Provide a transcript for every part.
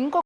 ఇంకో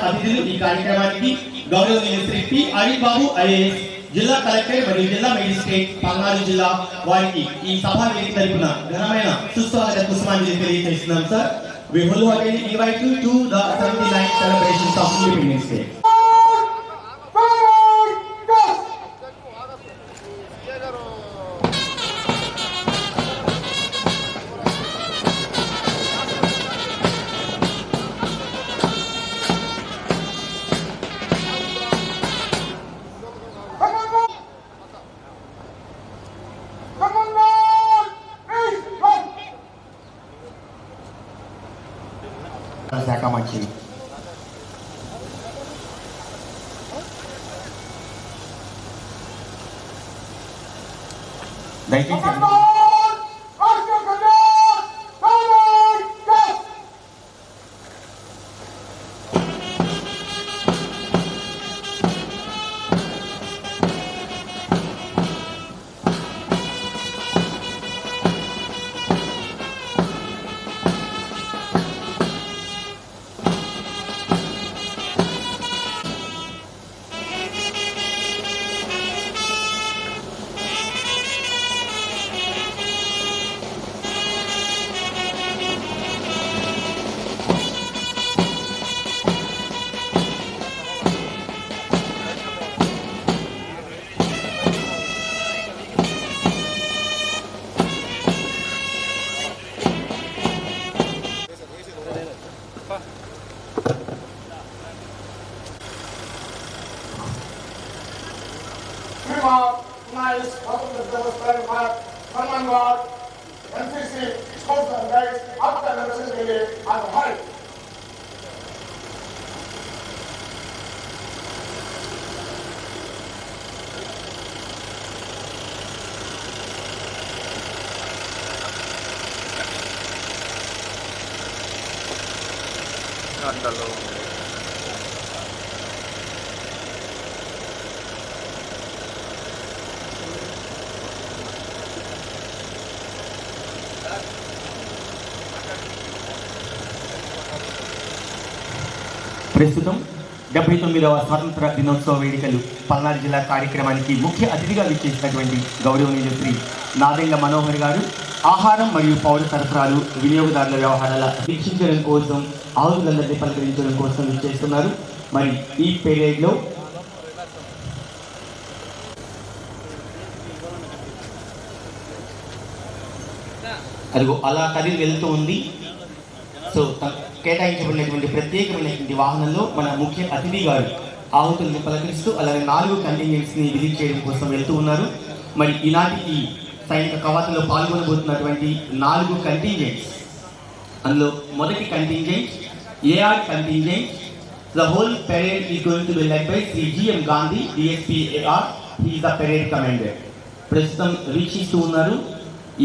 అతిథులు ఈ కార్యక్రమానికి గౌరవనీయ శ్రీ పి అనిల్ బాబు ఐఏఎస్ జిల్లా కలెక్టర్ మరియు జిల్లా మేజిస్ట్రేట్ పల్నాడు జిల్లా వారికి ఈ సభా వేదిక తరపున ఘనమైన సుస్వాగత పుష్పాంజలి తెలియజేస్తున్నాం sir. We wholeheartedly invite you to the 79th celebrations of Independence Day. శాఖ మంత్రి దయచేసి nice, NCC, Scouts and Guides, after the necessary and hurry. ప్రస్తుతం 79వ స్వాతంత్ర దినోత్సవ వేడుకలు పల్నాడు జిల్లా కార్యక్రమానికి ముఖ్య అతిథిగా విచ్చేసినటువంటి గౌరవనీయులు శ్రీ నాదెండ్ల మనోహర్ గారు ఆహారం మరియు పౌర సరఫరాలు వినియోగదారుల వ్యవహారాల వీక్షించడం కోసం ఆహుతులందరినీ పలకరించడం కోసం విచ్చేస్తున్నారు. మరి ఈ పీరియడ్లో అదిగో అలా కదిలి వెళ్తూ ఉంది. సో కేటాయించబడినటువంటి ప్రత్యేకమైనటువంటి వాహనంలో మన ముఖ్య అతిథి గారు ఆహుతులను పలకరిస్తూ అలాగే 4 కంటింజెంట్స్ని విజిట్ చేయడం కోసం వెళ్తూ ఉన్నారు. మరి ఈనాటి ఈ సైనిక కవాతులో పాల్గొనబోతున్నటువంటి 4 కంటింజెంట్స్, అందులో మొదటి contingent AR contingent. The whole parade is going to be led by Shri GM Gandhi DSP AR. He is the parade commander. ప్రస్తుతం వీక్షిస్తూ ఉన్నారు.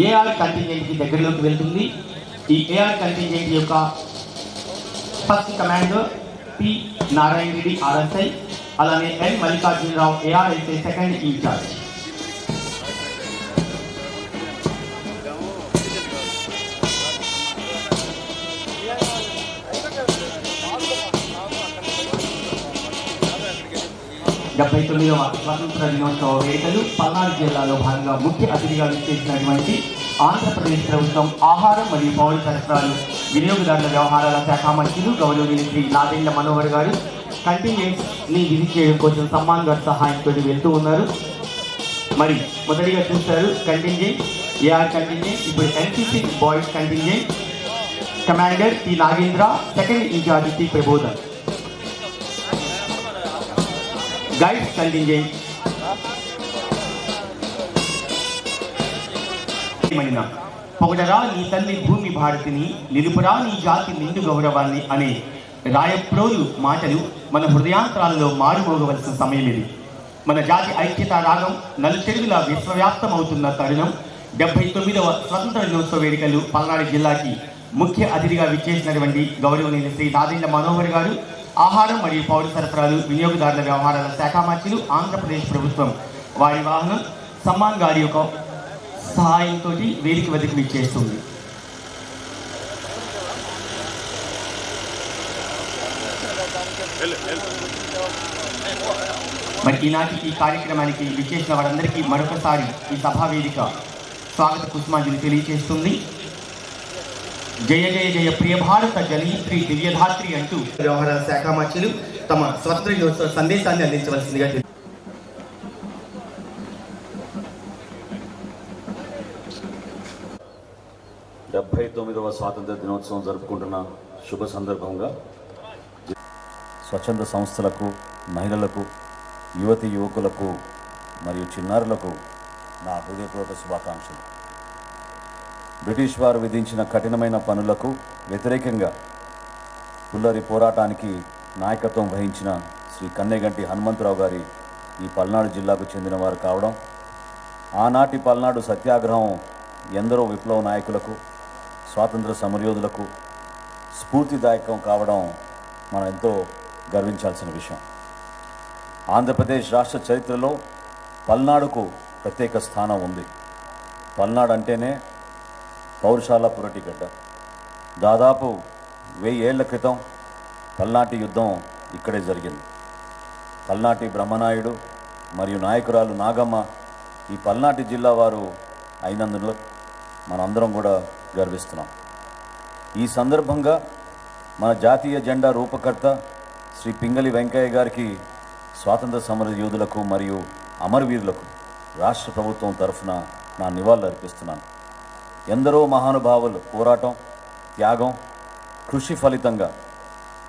ఏఆర్ కంటింజెంట్కి దగ్గరలోకి వెళ్తుంది. ఈ ఏఆర్ కంటింజెంట్ యొక్క first commander P Narayana Reddy RSI, అలానే N Mallikarjunarao ARSI second incharge. డెబ్బై 79వ స్వాతంత్ర దినోత్సవ వేడుకలు పల్నాడు జిల్లాలో భాగంగా ముఖ్య అతిథిగా విచ్చేసినటువంటి ఆంధ్రప్రదేశ్ ప్రభుత్వం ఆహారం మరియు పౌర సరఫరాలు వినియోగదారుల వ్యవహారాల శాఖ మంత్రులు గౌరవనీయులు శ్రీ నాదెండ్ల మనోహర్ గారు కంటింజెంట్స్ని విజిట్ చేయడం కోసం సమ్మాన్ గారి సహాయంతో వెళ్తూ ఉన్నారు. మరి మొదటిగా చూస్తారు కంటింజెంట్ ఏఆర్ కంటింజెంట్. ఇప్పుడు NCC boys contingent commander T Nagendra, second in-charge T Prabodhan. Guides contingent మణిన పొగడరా నీ తల్లి భూమి భారతిని, నిలుపురా నీ జాతి నిండు గౌరవాన్ని అనే రాయప్రోలు మాటలు మన హృదయాంతరాలలో మారుమోగవలసిన సమయం ఇది. మన జాతి ఐక్యతా రాగం నలుచెరుగులా విశ్వవ్యాప్తమవుతున్న తరుణం 79వ స్వతంత్ర దినోత్సవ వేడుకలు పల్నాడు జిల్లాకి ముఖ్య అతిథిగా విచ్చేసినటువంటి గౌరవనీయ శ్రీ నాదెండ్ల మనోహర్ గారు, ఆహారం మరియు పౌర సరఫరాలు వినియోగదారుల వ్యవహారాల శాఖ మంత్రులు, ఆంధ్రప్రదేశ్ ప్రభుత్వం వారి వాహనం సమ్మాన్ గారి యొక్క సహాయంతో వేదిక వద్దకు విచ్చేస్తుంది. మరి ఈనాటి ఈ కార్యక్రమానికి విచ్చేసిన వారందరికీ మరొకసారి ఈ సభా వేదిక స్వాగత పుష్పాంజలి తెలియజేస్తుంది. జయ జయ జయ ప్రియ భారత జనయిత్రి దివ్యధాత్రి అంటూ వ్యవహారాల శాఖ మంత్రులు తమ స్వతంత్ర దినోత్సవ సందేశాన్ని అందించవలసిందిగా 79వ స్వాతంత్ర దినోత్సవం జరుపుకుంటున్న శుభ సందర్భంగా స్వచ్ఛంద సంస్థలకు, మహిళలకు, యువతి యువకులకు మరియు చిన్నారులకు నా హృదయపూర్వక శుభాకాంక్షలు. బ్రిటిష్ వారు విధించిన కఠినమైన పనులకు వ్యతిరేకంగా పుల్లరి పోరాటానికి నాయకత్వం వహించిన శ్రీ కన్నెగంటి హనుమంతరావు గారి ఈ పల్నాడు జిల్లాకు చెందిన వారు కావడం, ఆనాటి పల్నాడు సత్యాగ్రహం ఎందరో విప్లవ నాయకులకు, స్వాతంత్ర సమరయోధులకు స్ఫూర్తిదాయకం కావడం మనం ఎంతో గర్వించాల్సిన విషయం. ఆంధ్రప్రదేశ్ రాష్ట్ర చరిత్రలో పల్నాడుకు ప్రత్యేక స్థానం ఉంది. పల్నాడు అంటేనే పౌరుషాల పురటిగడ్డ. దాదాపు 1000 ఏళ్ల క్రితం పల్నాటి యుద్ధం ఇక్కడే జరిగింది. పల్నాటి బ్రహ్మనాయుడు మరియు నాయకురాలు నాగమ్మ ఈ పల్నాటి జిల్లా వారు అయినందున మనందరం కూడా గర్విస్తున్నాం. ఈ సందర్భంగా మన జాతీయ జెండా రూపకర్త శ్రీ పింగళి వెంకయ్య గారికి, స్వాతంత్ర సమర యోధులకు మరియు అమరవీరులకు రాష్ట్ర ప్రభుత్వం తరఫున నా నివాళులు అర్పిస్తున్నాను. ఎందరో మహానుభావులు పోరాటం, త్యాగం, కృషి ఫలితంగా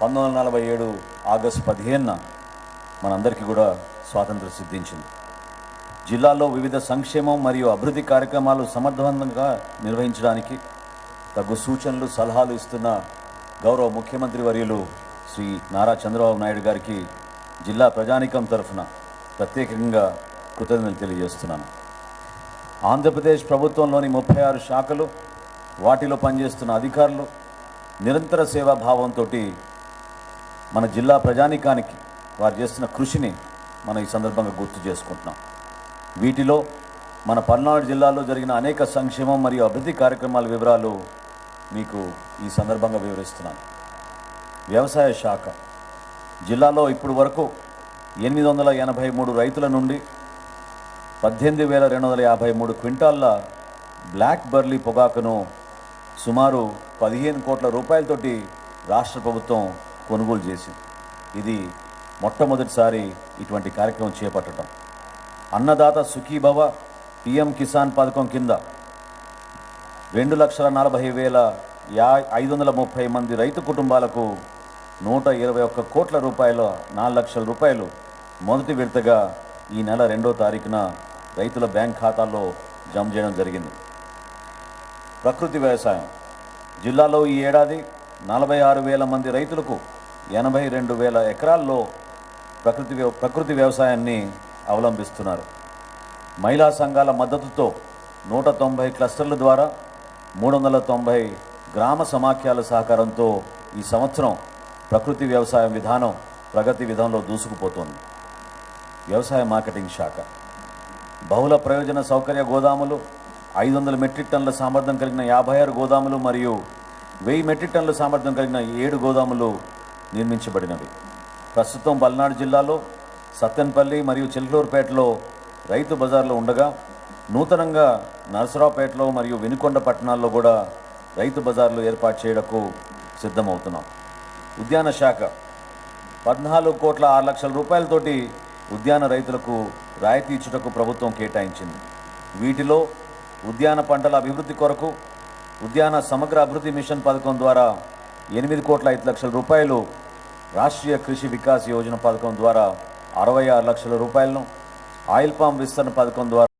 1947 ఆగస్టు 15న మనందరికీ కూడా స్వాతంత్రం సిద్ధించింది. జిల్లాలో వివిధ సంక్షేమం మరియు అభివృద్ధి కార్యక్రమాలు సమర్థవంతంగా నిర్వహించడానికి తగు సూచనలు, సలహాలు ఇస్తున్న గౌరవ ముఖ్యమంత్రి వర్యులు శ్రీ నారా చంద్రబాబు నాయుడు గారికి జిల్లా ప్రజానీకం తరఫున ప్రత్యేకంగా కృతజ్ఞతలు తెలియజేస్తున్నాను. ఆంధ్రప్రదేశ్ ప్రభుత్వంలోని 36 శాఖలు, వాటిలో పనిచేస్తున్న అధికారులు నిరంతర సేవాభావంతో మన జిల్లా ప్రజానీకానికి వారు చేస్తున్న కృషిని మనం ఈ సందర్భంగా గుర్తు చేసుకుంటున్నాం. వీటిలో మన పల్నాడు జిల్లాలో జరిగిన అనేక సంక్షేమం మరియు అభివృద్ధి కార్యక్రమాల వివరాలు మీకు ఈ సందర్భంగా వివరిస్తున్నాను. వ్యవసాయ శాఖ జిల్లాలో ఇప్పుడు వరకు 883 రైతుల నుండి 18,253 క్వింటాళ్ళ బ్లాక్ బర్లీ పొగాకును సుమారు 15 కోట్ల రూపాయలతోటి రాష్ట్ర ప్రభుత్వం కొనుగోలు చేసింది. ఇది మొట్టమొదటిసారి ఇటువంటి కార్యక్రమం చేపట్టడం. అన్నదాత సుఖీభవ పిఎం కిసాన్ పథకం కింద 2,40,530 మంది రైతు కుటుంబాలకు 121 కోట్ల రూపాయల 4 లక్షల రూపాయలు మొదటి విడతగా ఈ నెల 2వ తారీఖున రైతుల బ్యాంక్ ఖాతాల్లో జమ చేయడం జరిగింది. ప్రకృతి వ్యవసాయం జిల్లాలో ఈ ఏడాది 46,000 మంది రైతులకు 82,000 ఎకరాల్లో ప్రకృతి వ్యవసాయాన్ని అవలంబిస్తున్నారు. మహిళా సంఘాల మద్దతుతో 190 క్లస్టర్ల ద్వారా 390 గ్రామ సమాఖ్యల సహకారంతో ఈ సంవత్సరం ప్రకృతి వ్యవసాయం విధానం ప్రగతి విధానంలో దూసుకుపోతోంది. వ్యవసాయ మార్కెటింగ్ శాఖ బహుళ ప్రయోజన సౌకర్య గోదాములు, 500 మెట్రిక్ టన్నుల సామర్థ్యం కలిగిన 56 గోదాములు మరియు 1000 మెట్రిక్ టన్నుల సామర్థ్యం కలిగిన 7 గోదాములు నిర్మించబడినవి. ప్రస్తుతం పల్నాడు జిల్లాలో సత్తెనపల్లి మరియు చిలకలూరుపేటలో రైతు బజార్లు ఉండగా, నూతనంగా నరసరావుపేటలో మరియు వినుకొండ పట్టణాల్లో కూడా రైతు బజార్లు ఏర్పాటు చేయడానికి సిద్ధమవుతున్నాం. ఉద్యాన శాఖ 14 కోట్ల 6 లక్షల రూపాయలతోటి ఉద్యాన రైతులకు రాయితీ ఇచ్చుటకు ప్రభుత్వం కేటాయించింది. వీటిలో ఉద్యాన పంటల అభివృద్ధి కొరకు ఉద్యాన సమగ్ర అభివృద్ధి మిషన్ పథకం ద్వారా 8 కోట్ల 5 లక్షల రూపాయలు, రాష్ట్రీయ కృషి వికాస్ యోజన పథకం ద్వారా 66 లక్షల రూపాయలను, ఆయిల్ పామ్ విస్తరణ పథకం ద్వారా